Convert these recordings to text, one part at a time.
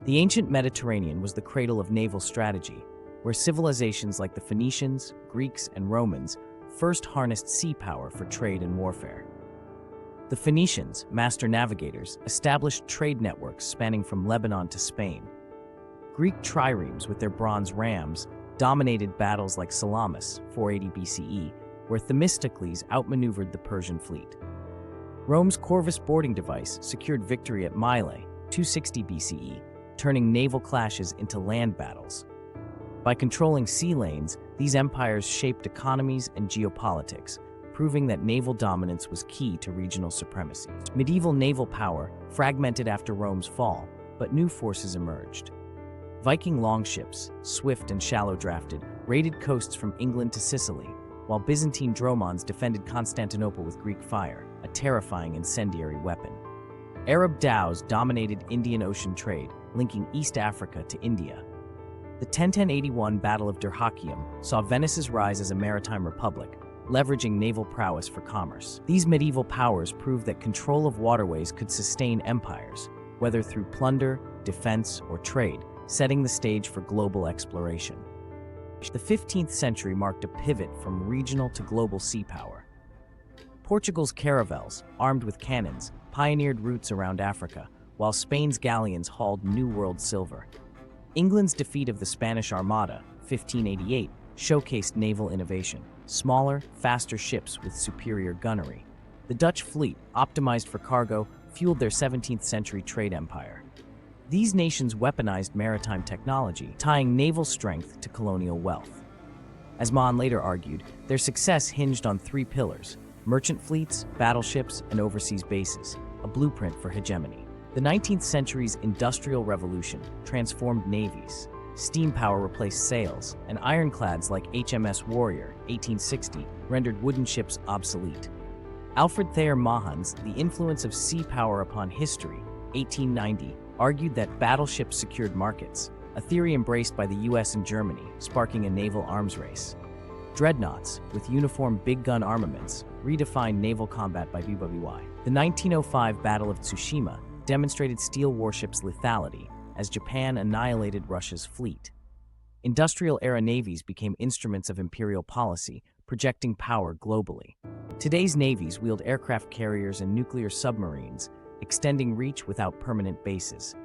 The ancient Mediterranean was the cradle of naval strategy, where civilizations like the Phoenicians, Greeks, and Romans first harnessed sea power for trade and warfare. The Phoenicians, master navigators, established trade networks spanning from Lebanon to Spain. Greek triremes, with their bronze rams, dominated battles like Salamis, 480 BCE, where Themistocles outmaneuvered the Persian fleet. Rome's Corvus boarding device secured victory at Mylae, 260 BCE, turning naval clashes into land battles. By controlling sea lanes, these empires shaped economies and geopolitics, proving that naval dominance was key to regional supremacy. Medieval naval power fragmented after Rome's fall, but new forces emerged. Viking longships, swift and shallow-drafted, raided coasts from England to Sicily, while Byzantine dromons defended Constantinople with Greek fire, a terrifying incendiary weapon. Arab dhows dominated Indian Ocean trade, linking East Africa to India. The 1081 Battle of Dyrrhachium saw Venice's rise as a maritime republic, leveraging naval prowess for commerce. These medieval powers proved that control of waterways could sustain empires, whether through plunder, defense, or trade, setting the stage for global exploration. The 15th century marked a pivot from regional to global sea power. Portugal's caravels, armed with cannons, pioneered routes around Africa, while Spain's galleons hauled New World silver. England's defeat of the Spanish Armada, 1588, showcased naval innovation, smaller, faster ships with superior gunnery. The Dutch fleet, optimized for cargo, fueled their 17th century trade empire. These nations weaponized maritime technology, tying naval strength to colonial wealth. As Mahon later argued, their success hinged on three pillars: merchant fleets, battleships, and overseas bases, a blueprint for hegemony. The 19th century's Industrial Revolution transformed navies. Steam power replaced sails, and ironclads like HMS Warrior, 1860, rendered wooden ships obsolete. Alfred Thayer Mahon's The Influence of Sea Power Upon History, 1890, argued that battleships secured markets, a theory embraced by the US and Germany, sparking a naval arms race. Dreadnoughts, with uniform big-gun armaments, redefined naval combat by BWI. The 1905 Battle of Tsushima demonstrated steel warships' lethality as Japan annihilated Russia's fleet. Industrial-era navies became instruments of imperial policy, projecting power globally. Today's navies wield aircraft carriers and nuclear submarines, extending reach without permanent bases.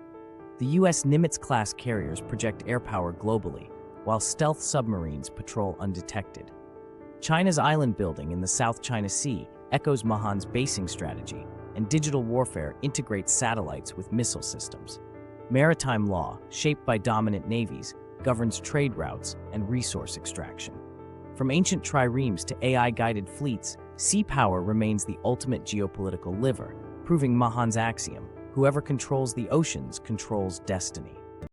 The U.S. Nimitz-class carriers project air power globally, while stealth submarines patrol undetected. China's island building in the South China Sea echoes Mahon's basing strategy, and digital warfare integrates satellites with missile systems. Maritime law, shaped by dominant navies, governs trade routes and resource extraction. From ancient triremes to AI-guided fleets, sea power remains the ultimate geopolitical lever, proving Mahon's axiom: whoever controls the oceans controls destiny.